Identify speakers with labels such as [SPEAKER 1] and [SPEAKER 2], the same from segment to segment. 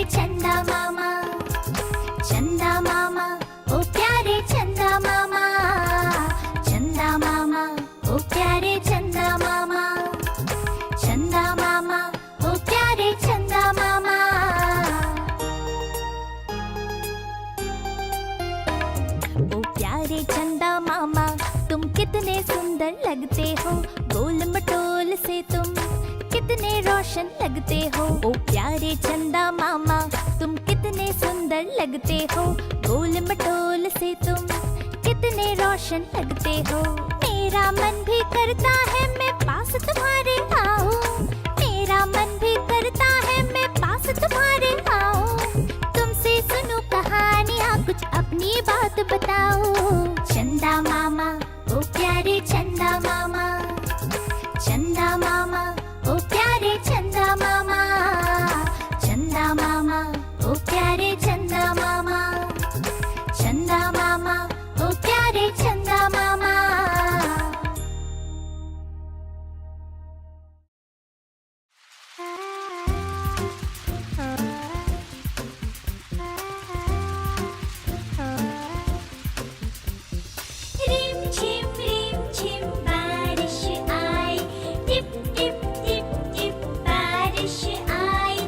[SPEAKER 1] चंदा मामा, चंदा मामा ओ प्यारे चंदा मामा, चंदा मामा ओ प्यारे चंदा मामा, चंदा मामा ओ प्यारे चंदा मामा। ओ प्यारे चंदा मामा तुम कितने सुंदर लगते हो, गोल मटोल से तुम कितने रोशन लगते हो। ओ प्यारे चंदा मामा तुम कितने सुंदर लगते हो, गोल मटोल से तुम कितने रोशन लगते हो। मेरा मन भी करता है मैं पास तुम्हारे आऊं, मेरा मन भी करता है मैं पास तुम्हारे आऊं। तुमसे सुनूं कहानियाँ कुछ अपनी बात बताओ। चंदा मामा ओ प्यारे चंदा मामा, चंदा मामा ओ प्यारे चंदा मामा, चंदा मामा ओ प्यारे चंदा मामा, चंदा मामा ओ प्यारे चंदा मामा। रिम झिम बारिश आई, टिप टिप टिप टिप बारिश आई।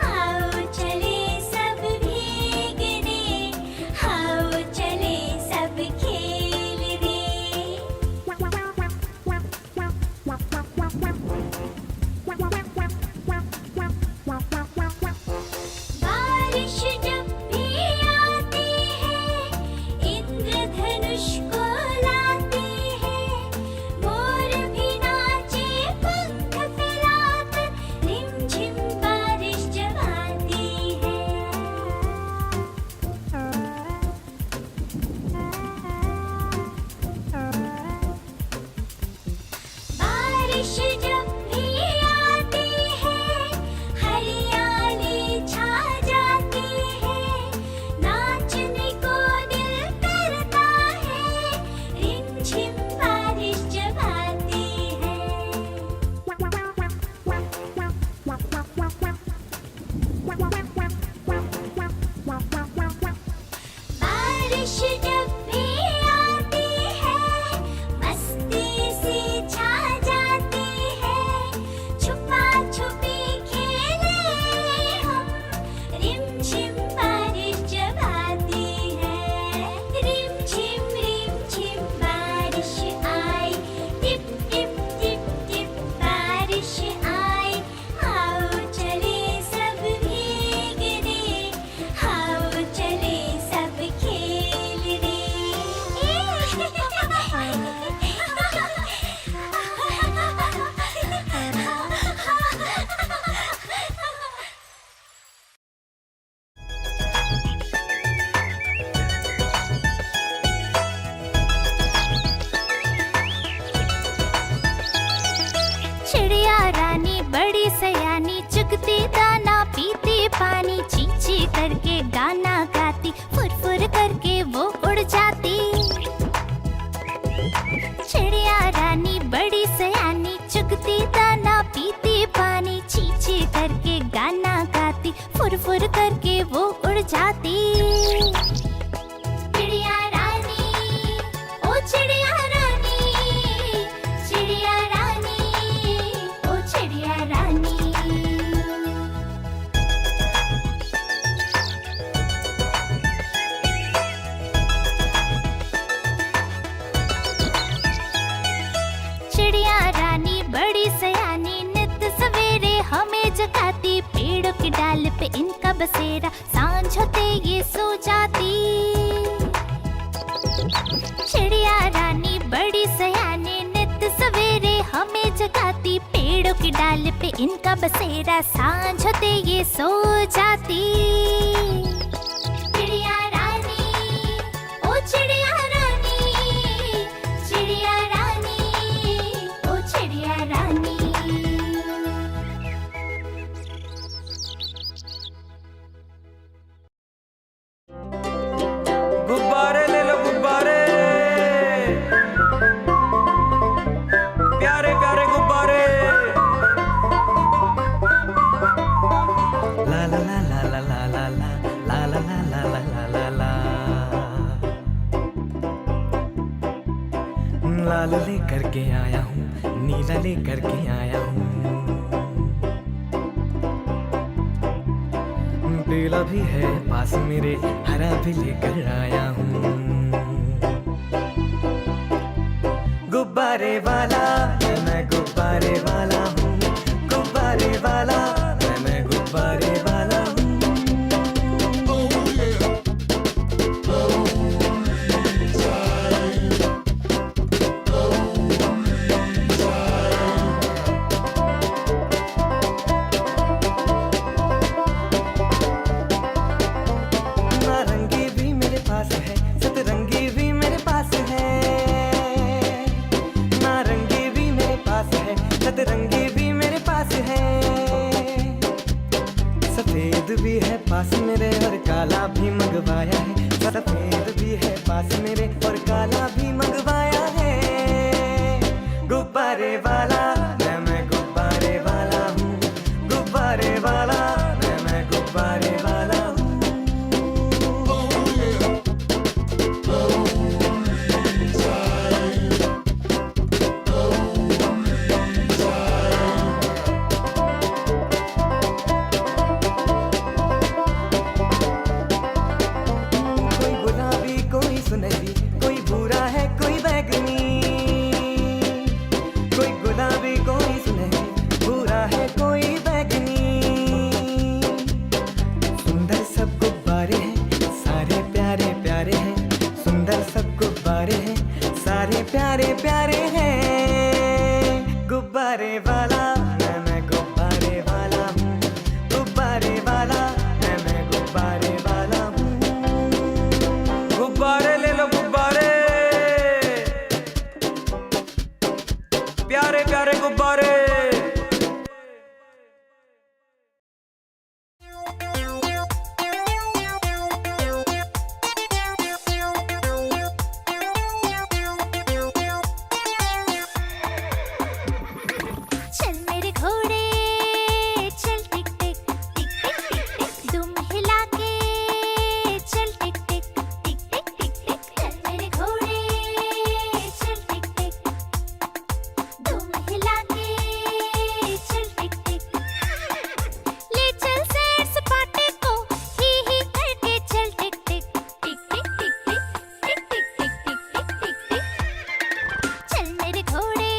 [SPEAKER 1] आओ चले सब भीगने, आओ चले सब खेल रे। बारिश जब भी आती है इंद्रधनुष को लाती है, मोर भी नाचे पंख फैलाकर रिमझिम बारिश जब आती है। बारिश जब भी आती है हरियाली छा जाती है, नाचने को दिल करता है रिमझिम बारिश जब आती है। बारिश जब भी आती है मस्ती सी छा जाती है, छुपा छुपी खेले हम रिमझिम बारिश जब आती है। रिमझिम बारिश आई, टिप टिप टिप टिप बारिश आई। आओ चले सब भीगने, आओ चले सब खेल रे। चिड़िया रानी बड़ी सयानी, चुगती दाना पीती पानी, ची ची करके गाना गाती, फुर फुर करके वो उड़ जाती। चिड़िया रानी बड़ी सयानी, चुगती दाना पीती पानी, ची ची करके गाना गाती, फुर फुर करके वो उड़ जाती। चिड़िया रानी ओ चिड़िया रानी, चिड़िया रानी ओ चिड़िया रानी। चिड़िया रानी बड़ी सयानी, नित सवेरे हमें जगाती, पेड़ों की डाल पे इनका बसेरा, सांझ होते ये सो जाती। चिड़िया रानी बड़ी सयानी, नित सवेरे हमें जगाती, पेड़ों की डाल पे इनका बसेरा, सांझ होते ये सो जाती। चिड़िया रानी ओ चिड़िया रानी, चिड़िया रानी ओ चिड़िया रानी।
[SPEAKER 2] गुब्बारे ले लो गुब्बारे, प्यारे प्यारे गुब्बारे। ला ला ला ला ला ला
[SPEAKER 3] के आया हूँ, नीला लेकर के आया हूँ। पीला भी है पास मेरे, हरा भी लेकर आया हूँ। गुब्बारे वाला मैं गुब्बारे वाला हूँ, गुब्बारे वाला मैं गुब्बारे वाला हूँ। नारंगी भी मेरे पास है, सतरंगी भी मेरे पास है। नारंगी भी मेरे पास है, सतरंगी भी मेरे पास है। सफेद भी है पास मेरे और काला भी मंगवाया है। सफेद भी है पास मेरे और काला भी मंगवाया है। गुब्बारे वाला मैं गुब्बारे वाला हूँ, गुब्बारे वाला मैं गुब्बारे वाला हूँ। कोई गुलाबी कोई सुनहरी, कोई भूरा है कोई बैगनी। कोई गुलाबी कोई सुनहरी, भूरा है कोई बैगनी। सुंदर सब गुब्बारे हैं, सारे प्यारे प्यारे हैं। सुंदर सब गुब्बारे हैं, सारे प्यारे प्यारे हैं। गुब्बारे वाला मैं गुब्बारे वाला हूँ, गुब्बारे वाला मैं गुब्बारे वाला हूँ।
[SPEAKER 2] गुब्बारे ले लो गुब्बारे, प्यारे प्यारे गुब्बारे।
[SPEAKER 1] चल मेरे घोड़े चल टिक टिक टिक टिक टिक टिक, दुम हिला के चल टिक टिक टिक टिक टिक टिक। चल मेरे घोड़े चल टिक टिक, दुम हिला के चल टिक टिक। ले चल सैर सपाटे को ही करके चल टिक टिक टिक टिक टिक टिक टिक टिक टिक टिक टिक टिक टिक। चल मेरे घोड़े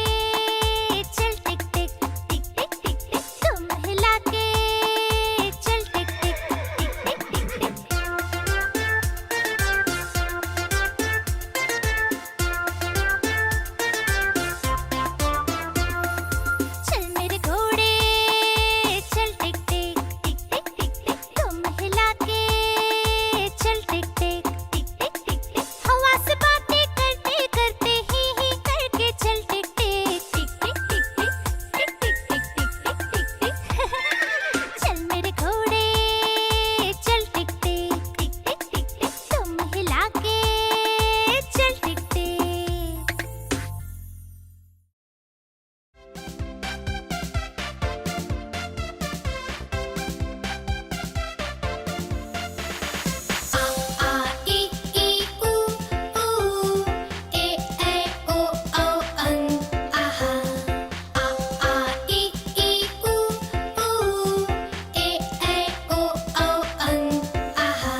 [SPEAKER 1] चल टिक टिक टिक टिक टिक टिक, तुम हिला के चल टिक टिक टिक टिक टिक टिक। चल मेरे घोड़े चल टिक टिक टिक टिक टिक टिक, तुम हिला के चल टिक टिक टिक टिक टिक टिक। हवा से बातें करते करते ही करके चल टिक टिक टिक टिक टिक टिक टिक टिक टिक टिक टिक टिक टिक। चल मेरे घोड़े चल टिक टिक टिक टिक टिक टिक, तुम हिला के चल टिक टिक। आ ई ई उ ऊ, ए ऐ ओ औ अं आहा। आ ई ई उ ऊ, ए ऐ ओ औ अं आहा।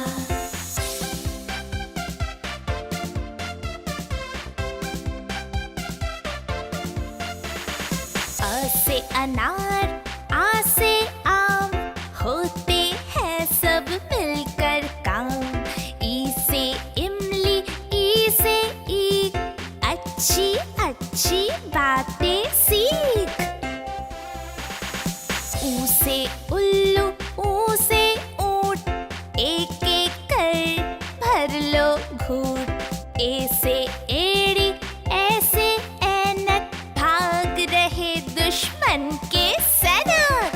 [SPEAKER 1] अ से अनार, आ से आम, होते हैं सब मिलकर काम। ई से इमली, ई से ईख, अच्छी अच्छी बातें सीख। ऊ से उल्लू, ऊ से ऊंट, एक एक कर भर लो घूंट। ए से एड़ी, ऐसे ऐनक, भाग रहे दुश्मन के सैनिक।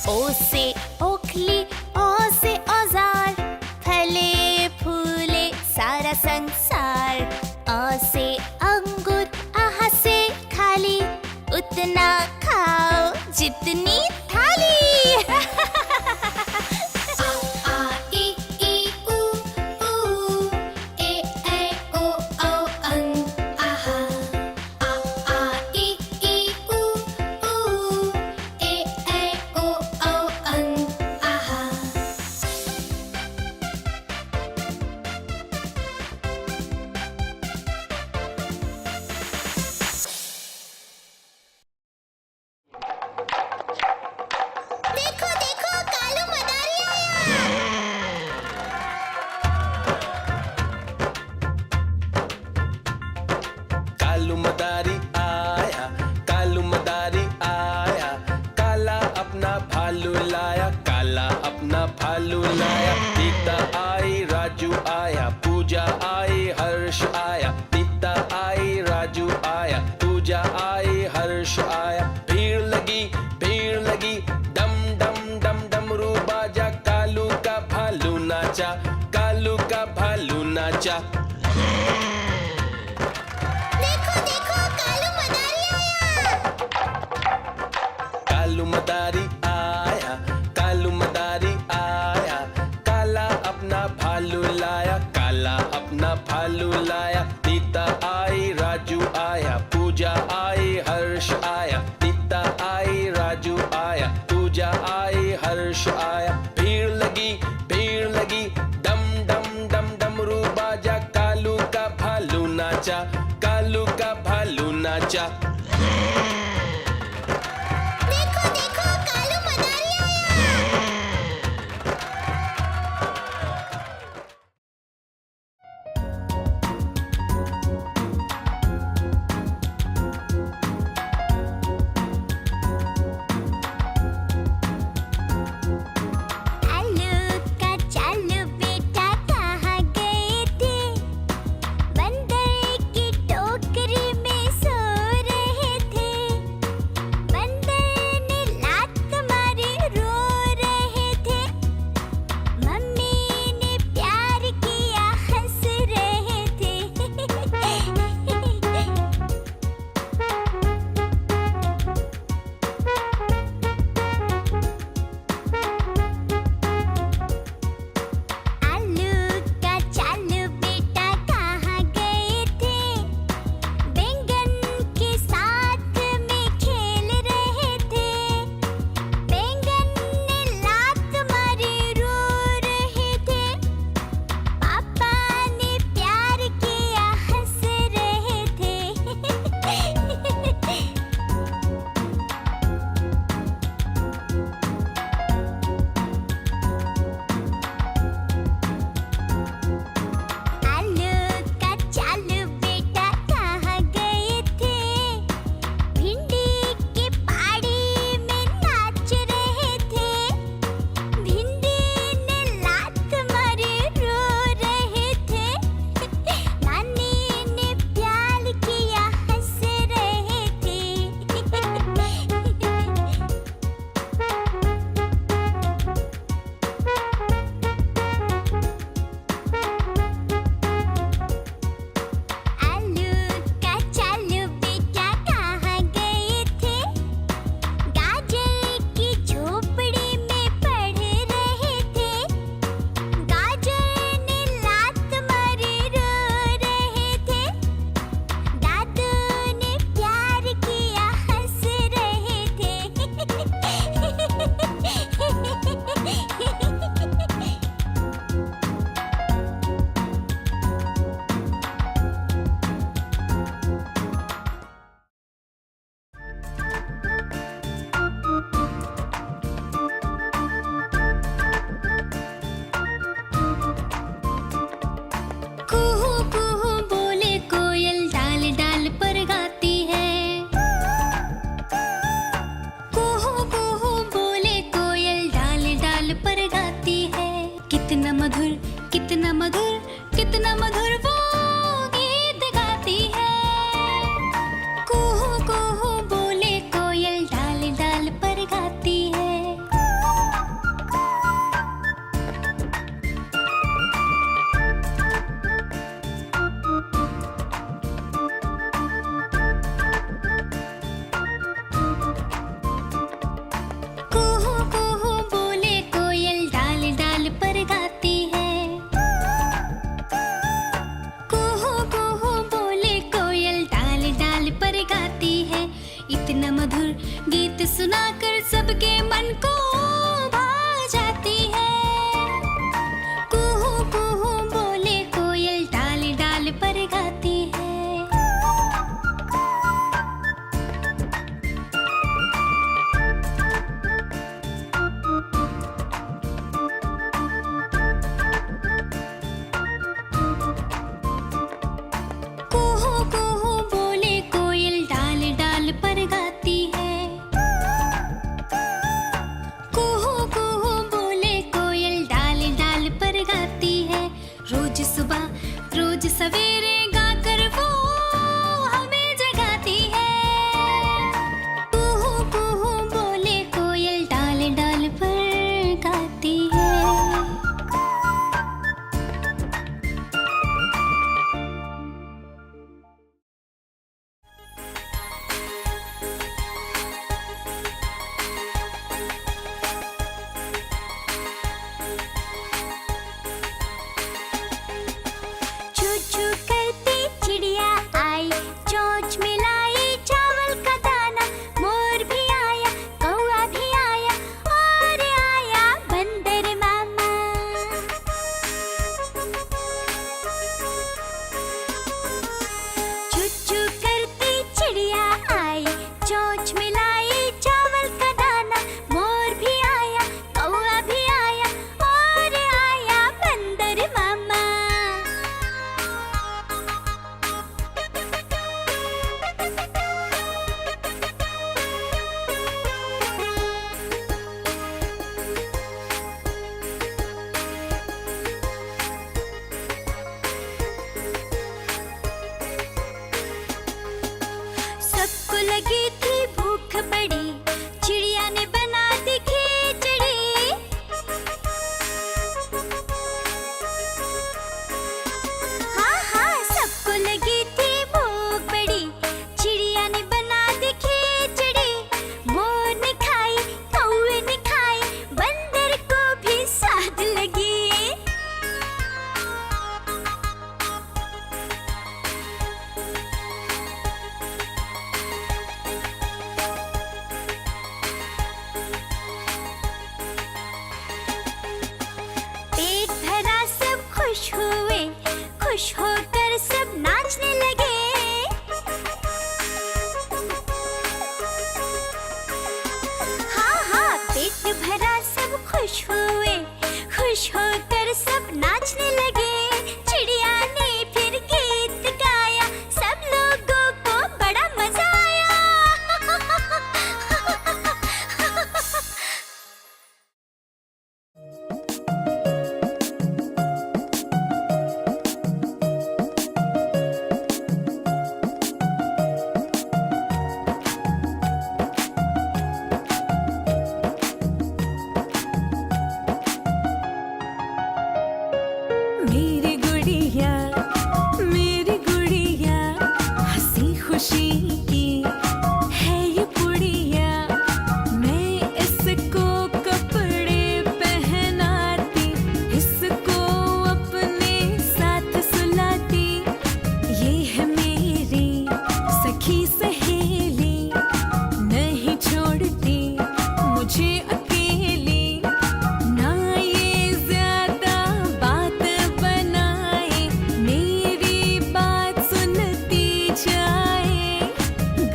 [SPEAKER 1] ओ से ओखली, औ से औजार, फले फूले सारा संसार। अ से अंगूर, आह से खाली, उतना खाओ जितनी
[SPEAKER 4] कालू मदारी आया, कालू मदारी आया, काला अपना भालू लाया, काला अपना भालू लाया। सीता आई, राजू आया, पूजा आई, हर्ष आया। सीता आई, राजू आया, पूजा आई, हर्ष आया। भीड़ लगी, डम डम डम डमरू बाजा, कालू का भालू नाचा, कालू का भालू नाचा।
[SPEAKER 1] देखो देखो कालू मदारी आया।
[SPEAKER 4] कालू मदारी आया, कालू मदारी आया, काला अपना भालू लाया, काला अपना भालू लाया। सीता आई, राजू आया, पूजा आई, हर्ष आया। सीता आई, राजू आया, पूजा आई, हर्ष आया। भीड़ लगी, डम डम डम डमरू बाजा, कालू का भालू नाचा, कालू का भालू नाचा।
[SPEAKER 1] देखो देखो कालू मदारी आया। आलू का चालू बेटा कहाँ गए थे? बंदर की टोकरी में सो रहे थे। बंदर ने लात मारी, रो रहे थे। मम्मी ने प्यार किया, हंस रहे थे। आलू का चालू बेटा कहाँ गए थे? बैंगन के साथ में खेल रहे थे। बैंगन ने लात मारी, रो रहे थे। पापा ने प्यार किया, हंस रहे थे। आलू का चालू बेटा कहाँ गए थे? भिंडी की पाड़ी में नाच रहे थे। भिंडी ने लात मारी, रो रहे थे। नानी ने प्यार किया, हंस रहे थे। आलू का चालू बेटा कहाँ गए थे? गाजर की झोपड़ी में पढ़ रहे थे। गाजर ने लात मारी, रो रहे थे। दादू ने प्यार किया, हंस रहे थे। कुहू कुहू बोले कोयल, डाल डाल पर गाती है। कुहू कुहू बोले कोयल, डाल डाल पर गाती है। कितना मधुर, कितना मधुर, कितना मधुर वो गीत गाती है। कुहू कुहू बोले कोयल, डाल डाल पर गाती है। कुहू कुहू बोले कोयल, डाल डाल पर गाती है। कुहू कुहू बोले कोयल, डाल डाल पर गाती है। इतना मधुर गीत सुनाकर सबके मन को भा जाती है। कुहू कुहू बोले कोयल, डाल डाल पर गाती है। कुहू कुहू बोले सबको लगी थी भूख बड़ी, चिड़िया ने बना दी खिचड़ी। हाँ हाँ, सबको लगी थी भूख बड़ी, चिड़िया ने बना दी खिचड़ी। मोर ने खाई, कौवे ने खाई, बंदर को भी स्वाद लगी। पेट भरा सब खुश हुए, खुश होकर सब नाचने लगे। हाँ हाँ, पेट भरा सब खुश हुए, खुश होकर सब नाचने लगे। चिड़िया ने फिर गीत गाया, सब लोगों को बड़ा मजा आया। मेरी गुड़िया, हंसी खुशी की है ये पुड़िया। मैं इसको कपड़े पहनाती, इसको अपने साथ सुलाती। ये है मेरी सखी सहेली, नहीं छोड़ती मुझे अकेली। ना ये ज्यादा बात बनाए, मेरी बात सुनती जाए।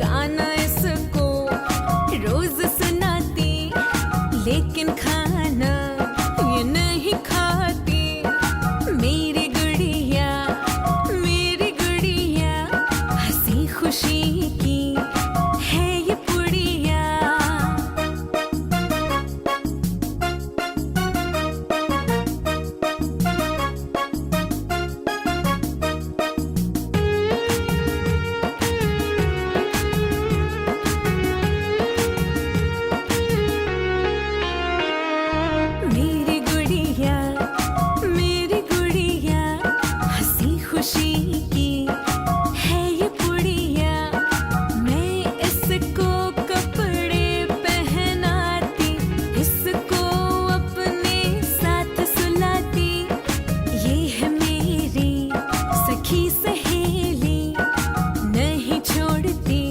[SPEAKER 1] गाना इसको रोज सुनाती, लेकिन खाना ये नहीं खाती। मेरी गुड़िया, हंसी खुशी की है ये पुड़िया। मेरी गुड़िया, हंसी खुशी की है ये पुड़िया। मैं इसको कपड़े पहनाती, इसको अपने साथ सुलाती। ये है मेरी सखी सहेली, नहीं छोड़ती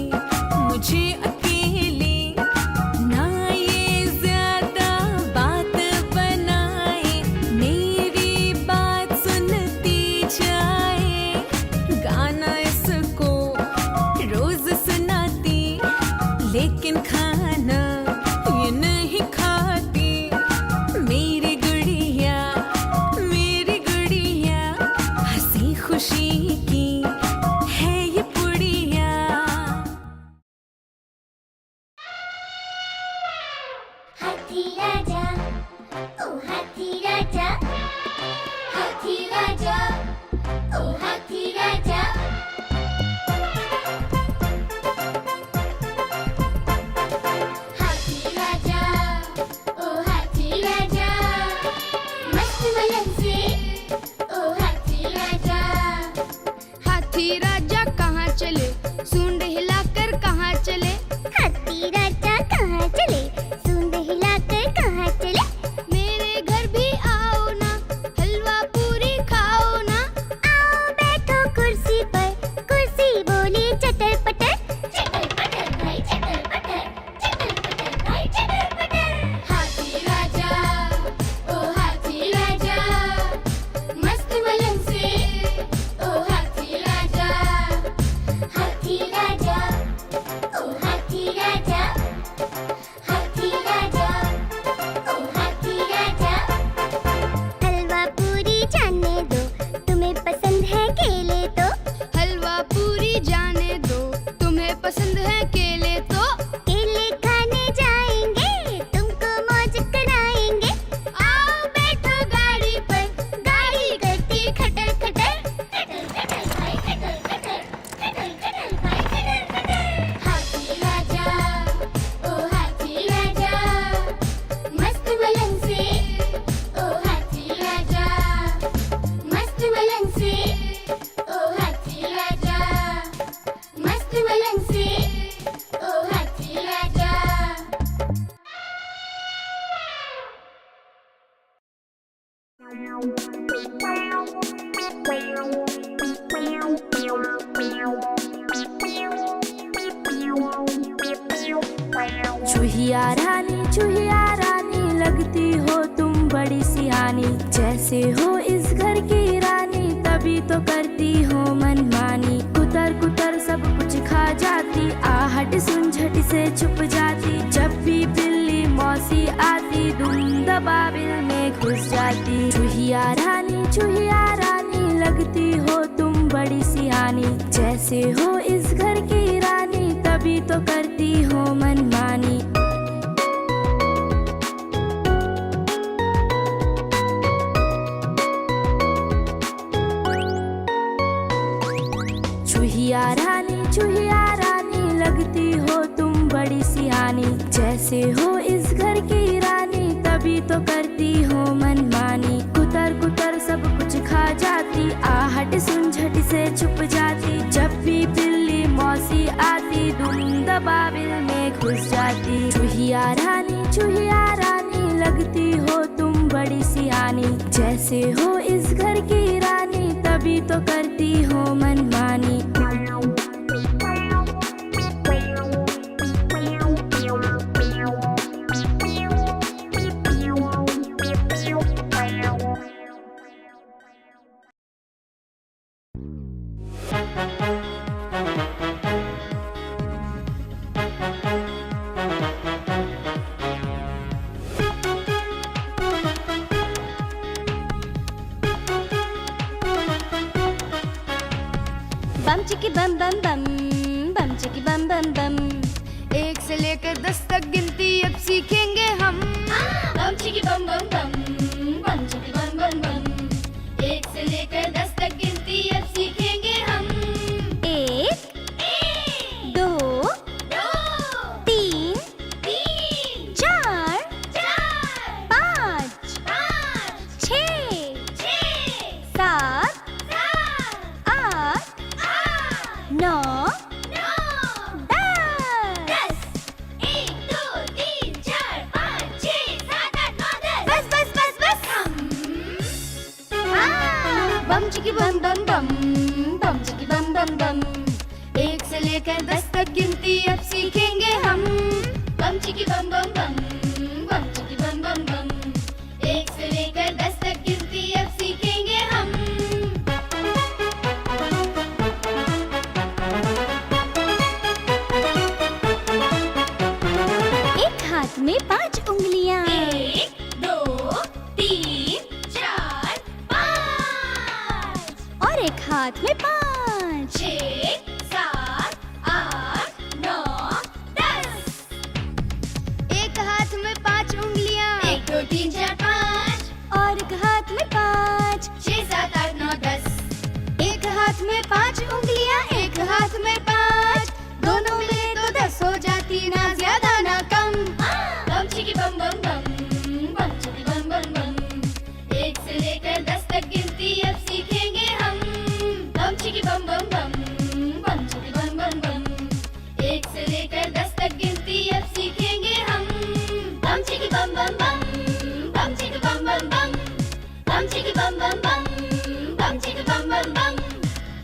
[SPEAKER 1] मुझे अकेली। ना ये ज्यादा बात बनाए, मेरी बात सुनती जाए। गाना इसको रोज सुनाती, लेकिन खाना ये नहीं खाती। मेरी गुड़िया, हंसी खुशी की है ये पुड़िया। हाथी राजा, ओ हाथी राजा, हाथी राजा, ओ हाथी राजा। हाथी राजा, ओ हाथी राजा, मस्त मलन से, ओ हाथी राजा।
[SPEAKER 5] हाथी राजा कहाँ चले, सूंड हिलाकर कहाँ चले।
[SPEAKER 1] हाथी राजा कहाँ चले, सूंड हिलाकर कहाँ चले।
[SPEAKER 5] मेरे घर भी आओ ना, हलवा पूरी खाओ ना।
[SPEAKER 1] आओ बैठो कुर्सी पर, कुर्सी बोली चटर पटर, चटर पटर भाई चटर पटर, चटर पटर भाई चटर पटर।
[SPEAKER 5] हाथी राजा, ओ हाथी राजा, मस्त मलन से, ओ हाथी राजा।
[SPEAKER 1] हाथी राजा, ओ हाथी राजा, हाथी राजा, ओ हाथी राजा। हलवा पूरी जाने दो, तुम्हें पसंद है केले तो।
[SPEAKER 5] हलवा पूरी जाने दो, तुम्हें
[SPEAKER 6] चूहिया रानी लगती हो तुम बड़ी सियानी, जैसे हो इस घर की रानी तभी तो करती हो मनमानी। कुतर कुतर सब कुछ खा जाती, आहट सुन झट से छुप जाती, जब भी बिल्ली मौसी आती दुम दबाबिल में घुस जाती। चूहिया रानी लगती हो तुम बड़ी सियानी, जैसे हो इस घर की रानी तभी तो करती हो मनमानी। चूहिया रानी लगती हो तुम बड़ी सियानी, जैसे हो इस घर की रानी तभी तो करती हो मनमानी। कुतर कुतर सब कुछ खा जाती, आहट सुन झट से छुप जाती, जब भी बिल्ली मौसी आती दुम दबाबिल में घुस जाती। चूहिया रानी लगती हो तुम बड़ी सियानी, जैसे हो इस घर की रानी तभी तो करती हो मनमानी।
[SPEAKER 1] बम चिकी बम बम बम, बम चिकी बम बम बम।
[SPEAKER 5] 1 से लेकर 10 तक गिनती अब सीखेंगे हम।
[SPEAKER 1] बम चिकी बम बम बम, बम चिकी बम बम बम।
[SPEAKER 5] 1 से लेकर 10 तक गिनती अब सीखेंगे हम।
[SPEAKER 1] 1 2 3 4 5 6 7 8 9 10।
[SPEAKER 5] 1 2 3 4 5 6 7 8 9 10। बस।
[SPEAKER 1] बम चिकी बम बम बम, बम चिकी बम बम बम।
[SPEAKER 5] 1 से लेकर 10 तक गिनती अब सीखेंगे हम।
[SPEAKER 1] बम चिकी बम बम बम, बम चिकी बम बम बम।
[SPEAKER 5] 1 से लेकर 10 तक गिनती अब सीखेंगे हम।
[SPEAKER 1] एक हाथ में 5 उंगलियां,
[SPEAKER 5] 1 2 3 4 5।
[SPEAKER 1] और एक हाथ में 5।
[SPEAKER 5] 6 7 8 9 10। एक हाथ में 5 उंगलियां, 1 2 3 4 5।
[SPEAKER 1] और एक हाथ में 5।
[SPEAKER 5] 6 7 8 9 10। एक हाथ में 5 उंगलियां, एक हाथ में 5। दोनों मिले तो 10 हो जाती, ना ज्यादा ना कम।
[SPEAKER 1] बम चिकी बम बम बम, बम चिकी बम बम बम।
[SPEAKER 5] 1 से लेकर 10 तक गिनती अब सीखेंगे हम।
[SPEAKER 1] बम चिकी बम बम बम, बम चिकी बम बम बम।
[SPEAKER 5] 1 से लेकर 10 तक गिनती अब सीखेंगे हम।
[SPEAKER 1] बम चिकी बम बम बम, बम चिकी बम बम बम। बम चिकी बम बम बम, बम चिकी बम बम बम।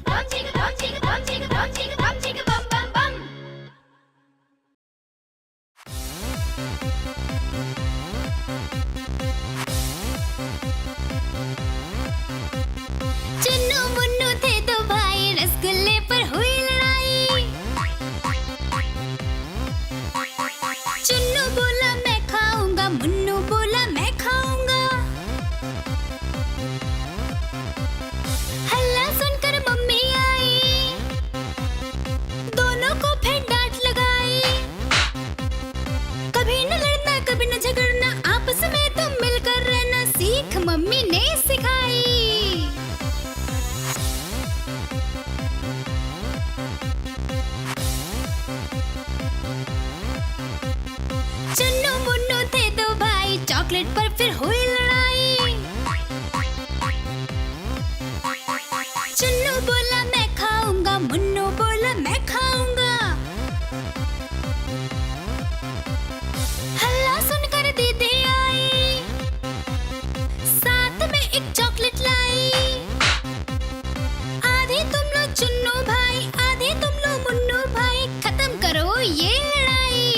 [SPEAKER 1] बम चिकी बम चिकी बम चिकी बम चिकी बम चिकी बम बम बम।
[SPEAKER 5] चुन्नू मुन्नू थे दो भाई, रसगुल्ले पर हुई लड़ाई। चुन्नू बोला मैं खाऊंगा, मुन्नू बोला मैं खाऊंगा। हल्ला सुनकर मम्मी आई, दोनों को फिर डांट लगाई। कभी न लड़ना कभी न झगड़ना, आपस में तुम मिलकर रहना, सीख मम्मी ने सिखाई। चुन्नू मुन्नू थे दो भाई, चॉकलेट पर फिर हुई लड़ाई। चुन्नू बोला मैं खाऊंगा, मुन्नू बोला मैं खाऊंगा। हल्ला सुनकर दीदी आई, साथ में एक चॉकलेट लाई। आधी तुम लो चुन्नू भाई, आधी तुम लो मुन्नू भाई, खत्म करो ये लड़ाई।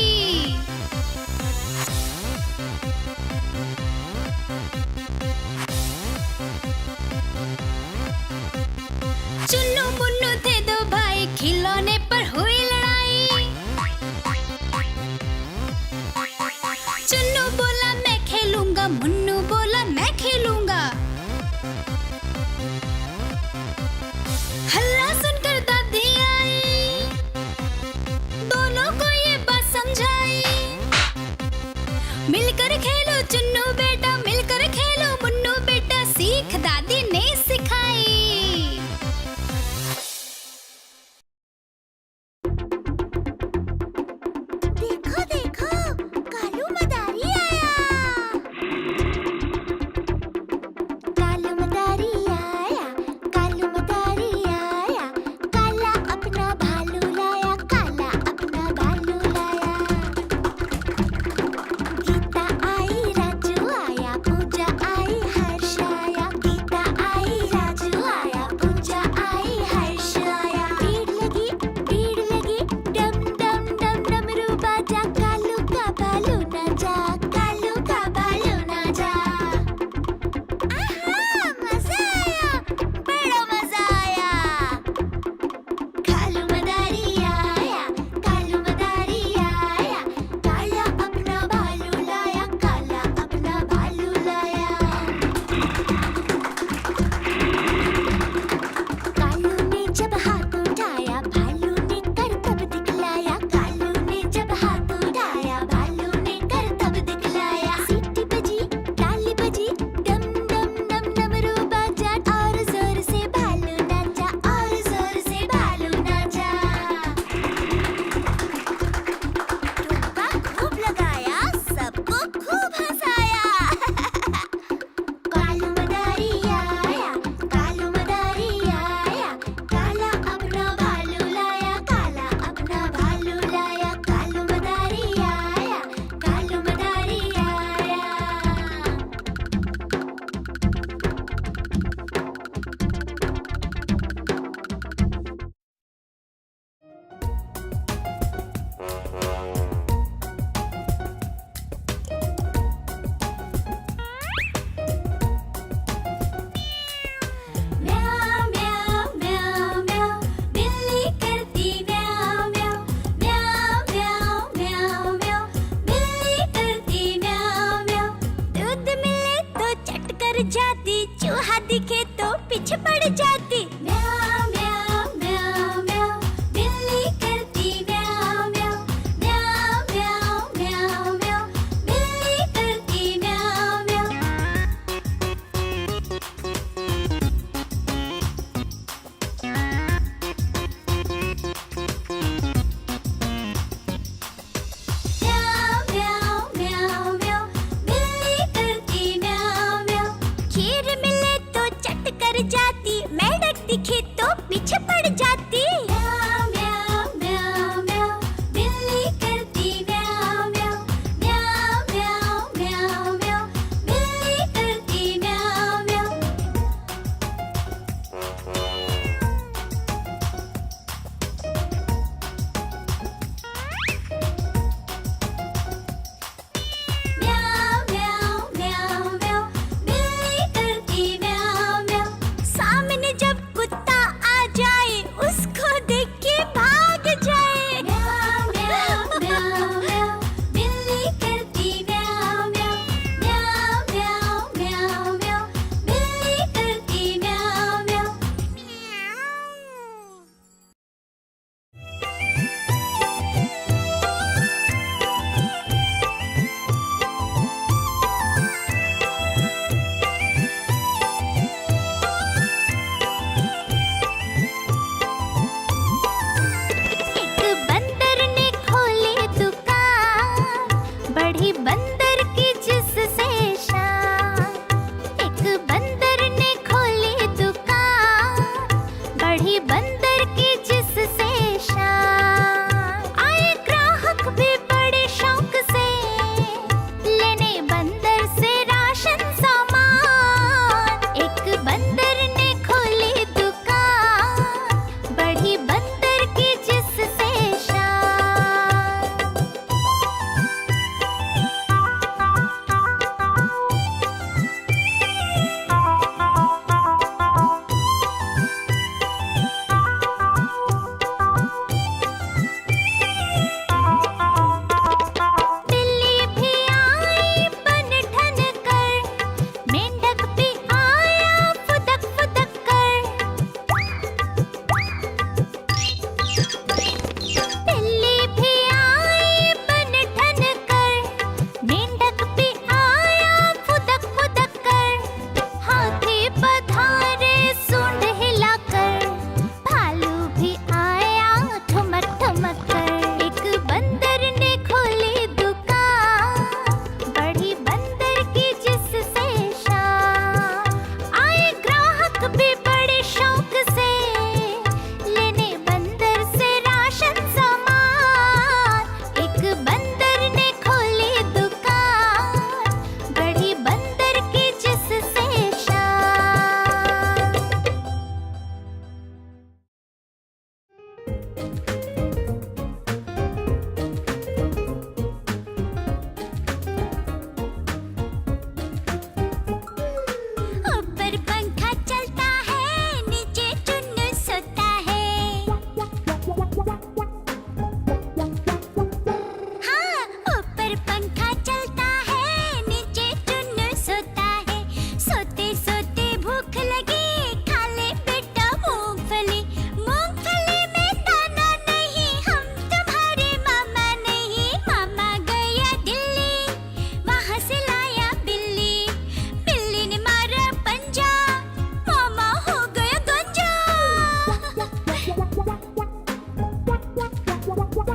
[SPEAKER 1] ऊपर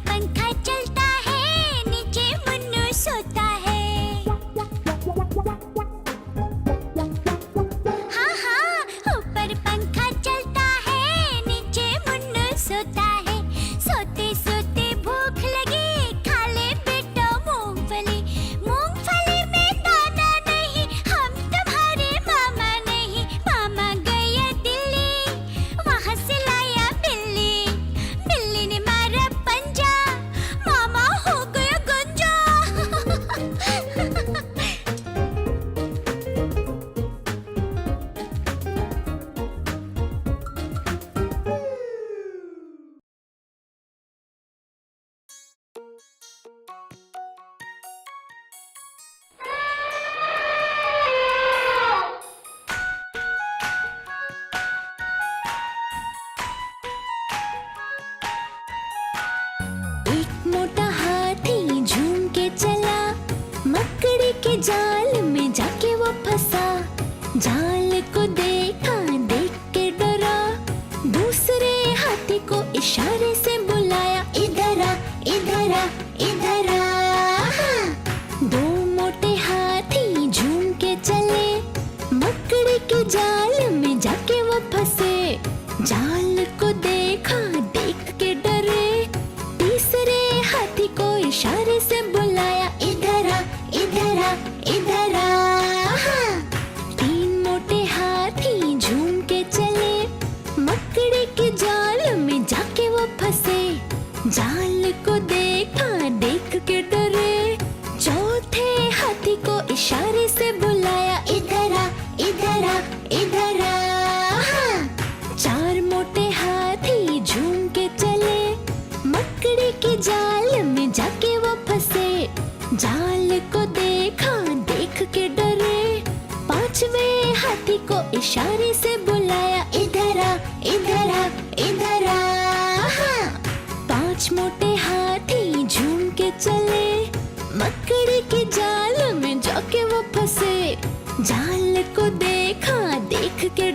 [SPEAKER 1] पंखा चलता है, नीचे मुन्नू सोता है। हाँ हाँ, ऊपर पंखा चलता है, नीचे मुन्नू सोता है। सोते सोते भूख लगी, खा ले बेटा मूंगफली। मूंगफली में दाना नहीं, हम तुम्हारे मामा नहीं। मामा गया दिल्ली, वहाँ से लाया बिल्ली। बिल्ली ने मारा पंजा, मामा हो गया गंजा। एक मोटा हाथी झूम के चला, मकड़ी के जाल में जाके वो फंसा। जाल को देखा, देख के डरा, दूसरे हाथी को इशारे से बुलाया, इधर आ, इधर आ, इधर आ। दो मोटे हाथी झूम के चले, मकड़ी के जाल में जाके वो फंसे। जाल को देखा, देख के डरे, तीसरे हाथी को इशारे से बुलाया, इधर आ, इधर आ, इधर आ। तीन मोटे हाथी झूम के चले, मकड़ी के जाल में जाके वो फंसे। जाल को देखा, देख के डरे, चौथे हाथी को इशारे से बुलाया, इधर आ, इधर आ, इधर आ। चार मोटे हाथी झूम के चले, मकड़ी के जाल में जाके वो फंसे। जाल को देखा, देख के डरे, पांचवे हाथी को इशारे से बुलाया, इधर आ, इधर आ, इधर आ। पांच मोटे हाथी झूम के चले, मकड़ी के जाल में जाके वो फंसे। जाल को देखा, देख के